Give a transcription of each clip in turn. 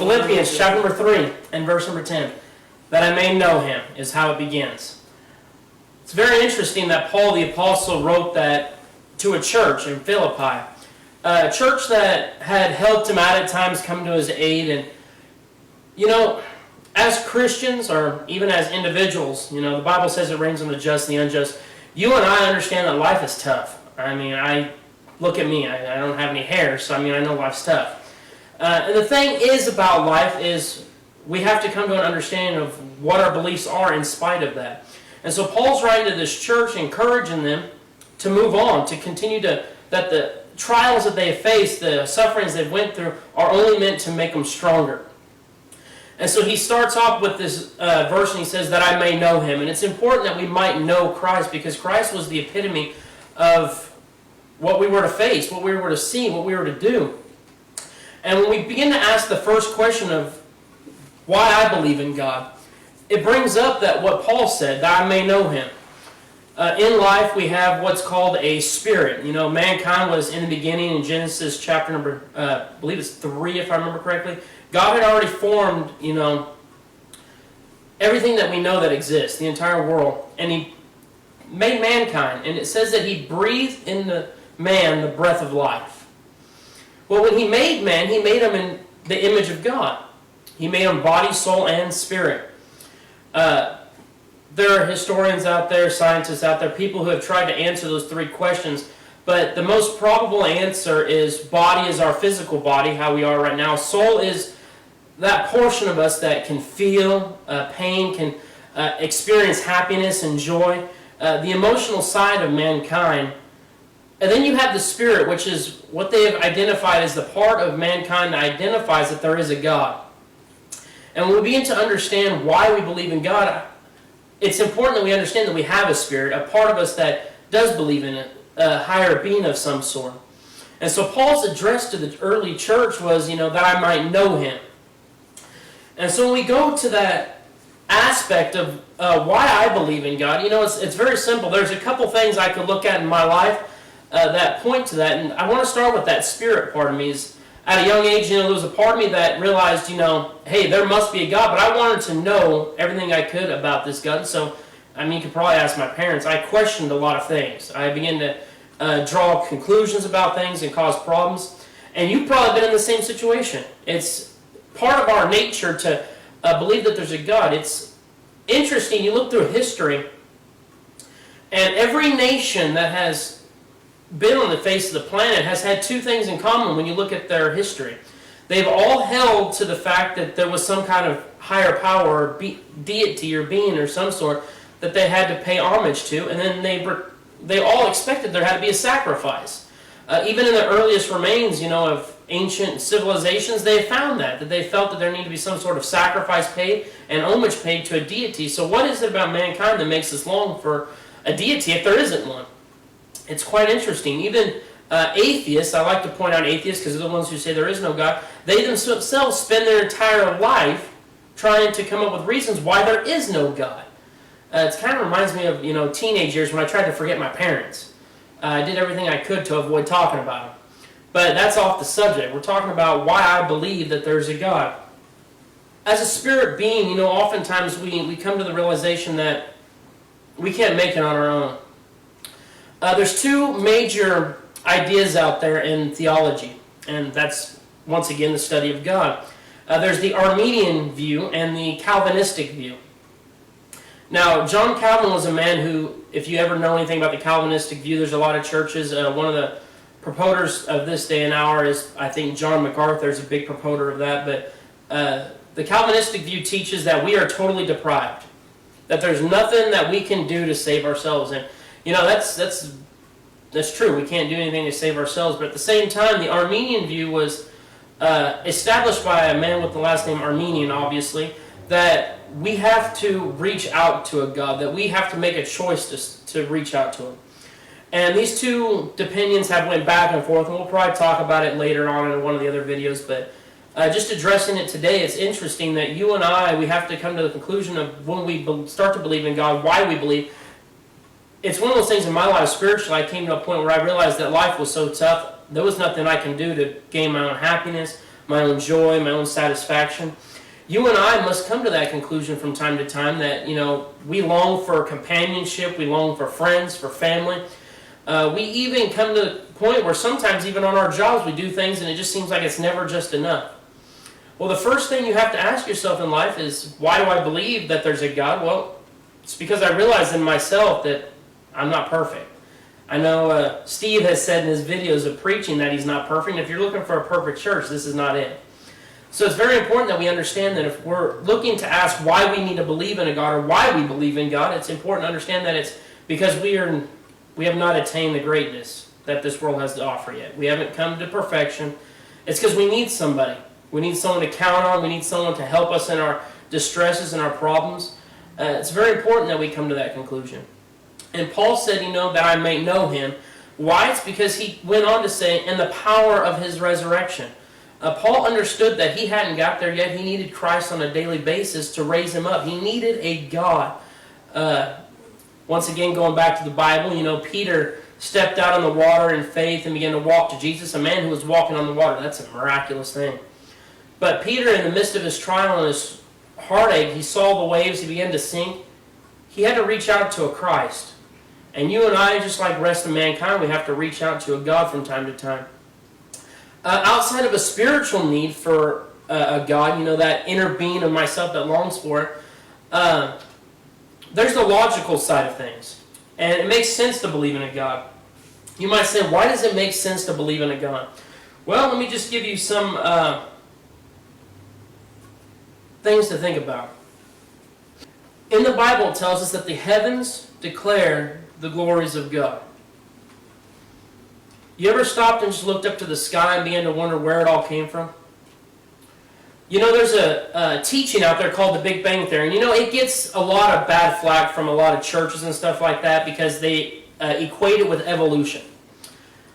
Philippians chapter number 3 and verse number 10. That I may know him is how it begins. It's very interesting that Paul the Apostle wrote that to a church in Philippi. A church that had helped him out at times, come to his aid. And, you know, as Christians or even as individuals, you know, the Bible says it rains on the just and the unjust. You and I understand that life is tough. I mean, look at me. I don't have any hair, so I mean, I know life's tough. And the thing is about life is we have to come to an understanding of what our beliefs are in spite of that. And so Paul's writing to this church, encouraging them to move on, to continue that the trials that they have faced, the sufferings they've went through, are only meant to make them stronger. And so he starts off with this verse and he says that I may know him. And it's important that we might know Christ, because Christ was the epitome of what we were to face, what we were to see, what we were to do. And when we begin to ask the first question of why I believe in God, it brings up that what Paul said, that I may know him. In life, we have what's called a spirit. You know, mankind was in the beginning in Genesis chapter number, I believe it's 3, if I remember correctly. God had already formed, you know, everything that we know that exists, the entire world. And he made mankind. And it says that he breathed in the man the breath of life. Well, when he made man, he made him in the image of God. He made him body, soul, and spirit. There are historians out there, scientists out there, people who have tried to answer those 3 questions. But the most probable answer is body is our physical body, how we are right now. Soul is that portion of us that can feel pain, can experience happiness and joy. The emotional side of mankind. And then you have the spirit, which is what they have identified as the part of mankind that identifies that there is a God. And when we begin to understand why we believe in God, it's important that we understand that we have a spirit, a part of us that does believe in a higher being of some sort. And so Paul's address to the early church was, you know, that I might know him. And so when we go to that aspect of why I believe in God, you know, it's very simple. There's a couple things I could look at in my life that point to that. And I want to start with that spirit part of me. At a young age, you know, there was a part of me that realized, you know, hey, there must be a God, but I wanted to know everything I could about this God. So, I mean, you could probably ask my parents. I questioned a lot of things. I began to draw conclusions about things and cause problems. And you've probably been in the same situation. It's part of our nature to believe that there's a God. It's interesting. You look through history, and every nation that has been on the face of the planet has had 2 things in common when you look at their history. They've all held to the fact that there was some kind of higher power or deity or being or some sort that they had to pay homage to, and then they all expected there had to be a sacrifice. Even in the earliest remains, you know, of ancient civilizations, they found that they felt that there needed to be some sort of sacrifice paid and homage paid to a deity. So what is it about mankind that makes us long for a deity if there isn't one? It's quite interesting. Even atheists, I like to point out atheists because they're the ones who say there is no God, they themselves spend their entire life trying to come up with reasons why there is no God. It kind of reminds me of, you know, teenage years when I tried to forget my parents. I did everything I could to avoid talking about them. But that's off the subject. We're talking about why I believe that there's a God. As a spirit being, you know, oftentimes we come to the realization that we can't make it on our own. There's 2 major ideas out there in theology, and that's, once again, the study of God. There's the Arminian view and the Calvinistic view. Now, John Calvin was a man who, if you ever know anything about the Calvinistic view, there's a lot of churches. One of the proponents of this day and hour is, I think, John MacArthur is a big proponent of that. But the Calvinistic view teaches that we are totally deprived, that there's nothing that we can do to save ourselves. And you know, that's true. We can't do anything to save ourselves. But at the same time, the Arminian view was established by a man with the last name Arminian, obviously, that we have to reach out to a God, that we have to make a choice to reach out to him. And these 2 opinions have went back and forth, and we'll probably talk about it later on in one of the other videos. But just addressing it today, it's interesting that you and I, we have to come to the conclusion of when we start to believe in God, why we believe. It's one of those things in my life spiritually, I came to a point where I realized that life was so tough, there was nothing I can do to gain my own happiness, my own joy, my own satisfaction. You and I must come to that conclusion from time to time that, we long for companionship, we long for friends, for family. We even come to the point where sometimes even on our jobs we do things and it just seems like it's never just enough. Well, the first thing you have to ask yourself in life is, why do I believe that there's a God? Well, it's because I realize in myself that I'm not perfect. I know Steve has said in his videos of preaching that he's not perfect. If you're looking for a perfect church, this is not it. So it's very important that we understand that if we're looking to ask why we need to believe in a God or why we believe in God, it's important to understand that it's because we have not attained the greatness that this world has to offer yet. We haven't come to perfection. It's because we need somebody. We need someone to count on. We need someone to help us in our distresses and our problems. It's very important that we come to that conclusion. And Paul said, that I may know him. Why? It's because he went on to say, and the power of his resurrection. Paul understood that he hadn't got there yet. He needed Christ on a daily basis to raise him up. He needed a God. Once again, going back to the Bible, Peter stepped out on the water in faith and began to walk to Jesus, a man who was walking on the water. That's a miraculous thing. But Peter, in the midst of his trial and his heartache, he saw the waves, he began to sink. He had to reach out to a Christ. And you and I, just like the rest of mankind, we have to reach out to a God from time to time. Outside of a spiritual need for a God, that inner being of myself that longs for it, there's the logical side of things. And it makes sense to believe in a God. You might say, why does it make sense to believe in a God? Well, let me just give you some things to think about. In the Bible, it tells us that the heavens declare the glories of God. You ever stopped and just looked up to the sky and began to wonder where it all came from? There's a teaching out there called the Big Bang Theory, and it gets a lot of bad flack from a lot of churches and stuff like that because they equate it with evolution.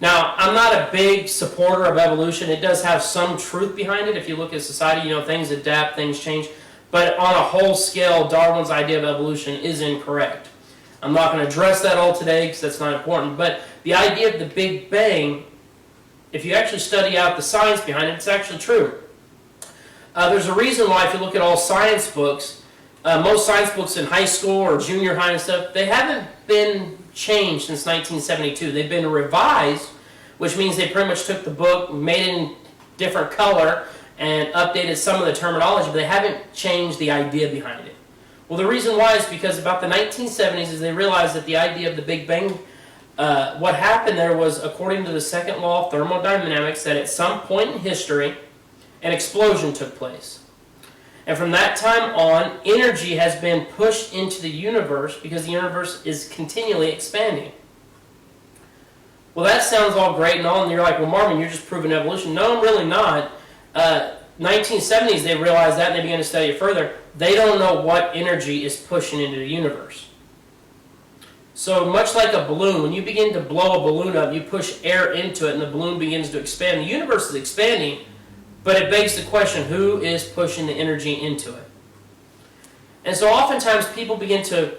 Now, I'm not a big supporter of evolution. It does have some truth behind it. If you look at society, things adapt, things change. But on a whole scale, Darwin's idea of evolution is incorrect. I'm not going to address that all today because that's not important. But the idea of the Big Bang, if you actually study out the science behind it, it's actually true. There's a reason why if you look at all science books, most science books in high school or junior high and stuff, they haven't been changed since 1972. They've been revised, which means they pretty much took the book, made it in different color, and updated some of the terminology, but they haven't changed the idea behind it. Well, the reason why is because about the 1970s is they realized that the idea of the Big Bang, what happened there was, according to the second law of thermodynamics, that at some point in history, an explosion took place. And from that time on, energy has been pushed into the universe because the universe is continually expanding. Well, that sounds all great and all, and you're like, well, Marvin, you're just proving evolution. No, I'm really not. 1970s, they realized that, and they began to study it further. They don't know what energy is pushing into the universe. So much like a balloon, when you begin to blow a balloon up, you push air into it, and the balloon begins to expand. The universe is expanding, but it begs the question, who is pushing the energy into it? And so oftentimes people begin to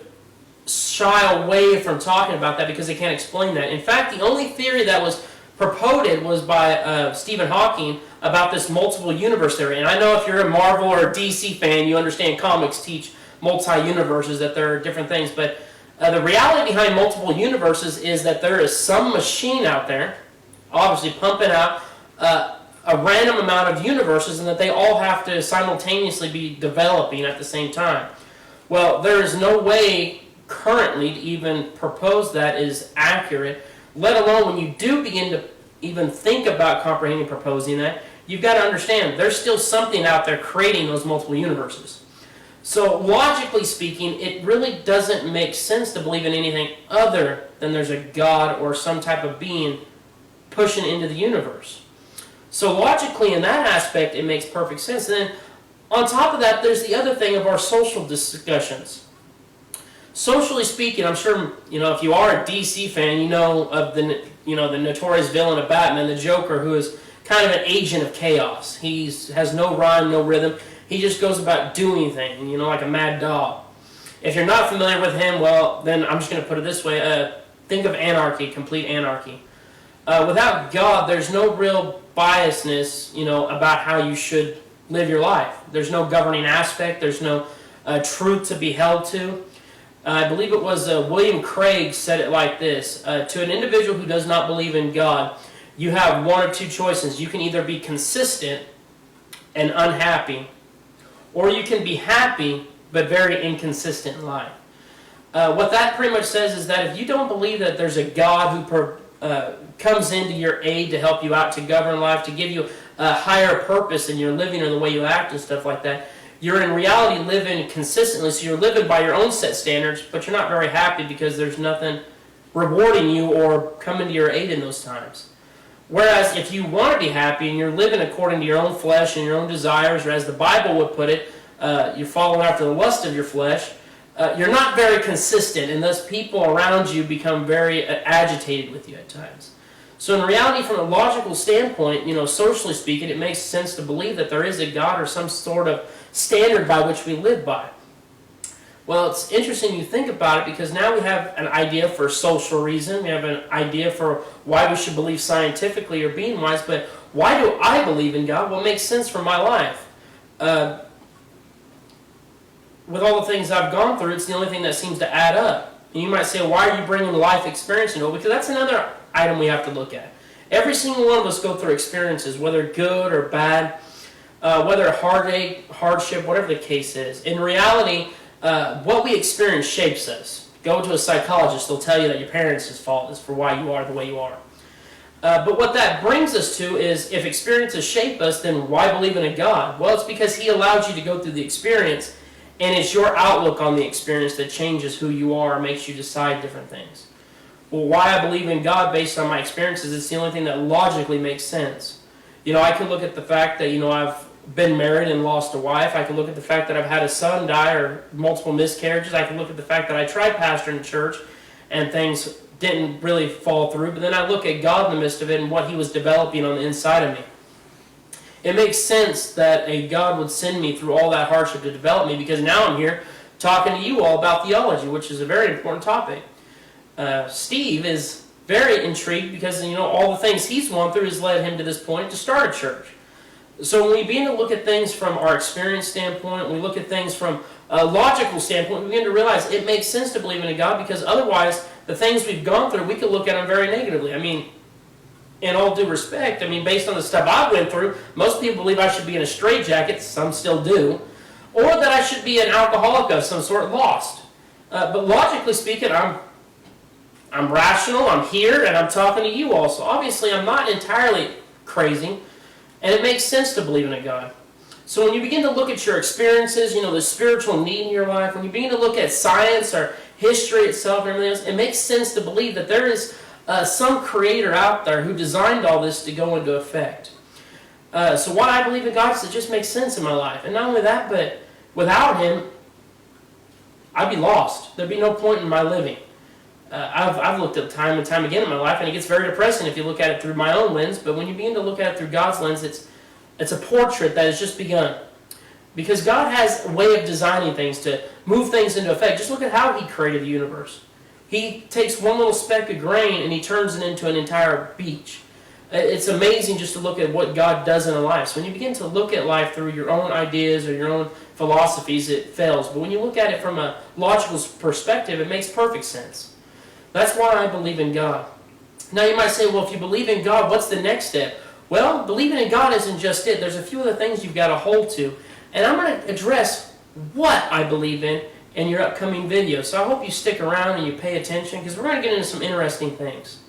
shy away from talking about that because they can't explain that. In fact, the only theory that was proposed was by Stephen Hawking about this multiple universe theory. And I know if you're a Marvel or a DC fan, you understand comics teach multi-universes, that there are different things. But the reality behind multiple universes is that there is some machine out there, obviously pumping out a random amount of universes, and that they all have to simultaneously be developing at the same time. Well, there is no way currently to even propose that is accurate, let alone when you do begin to even think about comprehending proposing that, you've got to understand there's still something out there creating those multiple universes. So logically speaking, it really doesn't make sense to believe in anything other than there's a God or some type of being pushing into the universe. So logically in that aspect, it makes perfect sense. And then on top of that, there's the other thing of our social discussions. Socially speaking, I'm sure, if you are a DC fan, you know of the notorious villain of Batman, the Joker, who is kind of an agent of chaos. He has no rhyme, no rhythm. He just goes about doing things, like a mad dog. If you're not familiar with him, well, then I'm just going to put it this way. Think of anarchy, complete anarchy. Without God, there's no real biasness, about how you should live your life. There's no governing aspect. There's no truth to be held to. I believe it was William Craig said it like this: to an individual who does not believe in God, you have one or two choices. You can either be consistent and unhappy, or you can be happy but very inconsistent in life. What that pretty much says is that if you don't believe that there's a God who comes into your aid to help you out, to govern life, to give you a higher purpose in your living or the way you act and stuff like that, you're in reality living consistently. So you're living by your own set standards, but you're not very happy because there's nothing rewarding you or coming to your aid in those times. Whereas if you want to be happy and you're living according to your own flesh and your own desires, or as the Bible would put it, you're following after the lust of your flesh, you're not very consistent, and thus people around you become very agitated with you at times. So in reality, from a logical standpoint, socially speaking, it makes sense to believe that there is a God or some sort of standard by which we live by. Well, it's interesting you think about it, because now we have an idea for social reason. We have an idea for why we should believe scientifically or being wise, but why do I believe in God? Well, it makes sense for my life. With all the things I've gone through, it's the only thing that seems to add up. And you might say, why are you bringing life experience into it? Because that's another item we have to look at. Every single one of us go through experiences, whether good or bad, whether heartache, hardship, whatever the case is. In reality, what we experience shapes us. Go to a psychologist, they'll tell you that your parents' fault is for why you are the way you are. But what that brings us to is, if experiences shape us, then why believe in a God? Well, it's because He allowed you to go through the experience, and it's your outlook on the experience that changes who you are and makes you decide different things. Well, why I believe in God based on my experiences, it's the only thing that logically makes sense. I can look at the fact that, I've been married and lost a wife. I can look at the fact that I've had a son die or multiple miscarriages. I can look at the fact that I tried pastoring a church and things didn't really fall through. But then I look at God in the midst of it and what He was developing on the inside of me. It makes sense that a God would send me through all that hardship to develop me, because now I'm here talking to you all about theology, which is a very important topic. Steve is very intrigued because, all the things he's gone through has led him to this point to start a church. So when we begin to look at things from our experience standpoint, when we look at things from a logical standpoint, we begin to realize it makes sense to believe in a God, because otherwise the things we've gone through, we could look at them very negatively. In all due respect, based on the stuff I went through, most people believe I should be in a straitjacket, some still do, or that I should be an alcoholic of some sort, lost. But logically speaking, I'm rational, I'm here, and I'm talking to you all. So obviously I'm not entirely crazy, and it makes sense to believe in a God. So when you begin to look at your experiences, the spiritual need in your life, when you begin to look at science or history itself and everything else, it makes sense to believe that there is some creator out there who designed all this to go into effect. So why I believe in God is it just makes sense in my life. And not only that, but without Him, I'd be lost. There'd be no point in my living. I've looked at time and time again in my life, and it gets very depressing if you look at it through my own lens. But when you begin to look at it through God's lens, it's a portrait that has just begun. Because God has a way of designing things to move things into effect. Just look at how He created the universe. He takes one little speck of grain and He turns it into an entire beach. It's amazing just to look at what God does in a life. So when you begin to look at life through your own ideas or your own philosophies, it fails. But when you look at it from a logical perspective, it makes perfect sense. That's why I believe in God. Now you might say, well, if you believe in God, what's the next step? Well, believing in God isn't just it. There's a few other things you've got to hold to. And I'm going to address what I believe in your upcoming video. So I hope you stick around and you pay attention, because we're going to get into some interesting things.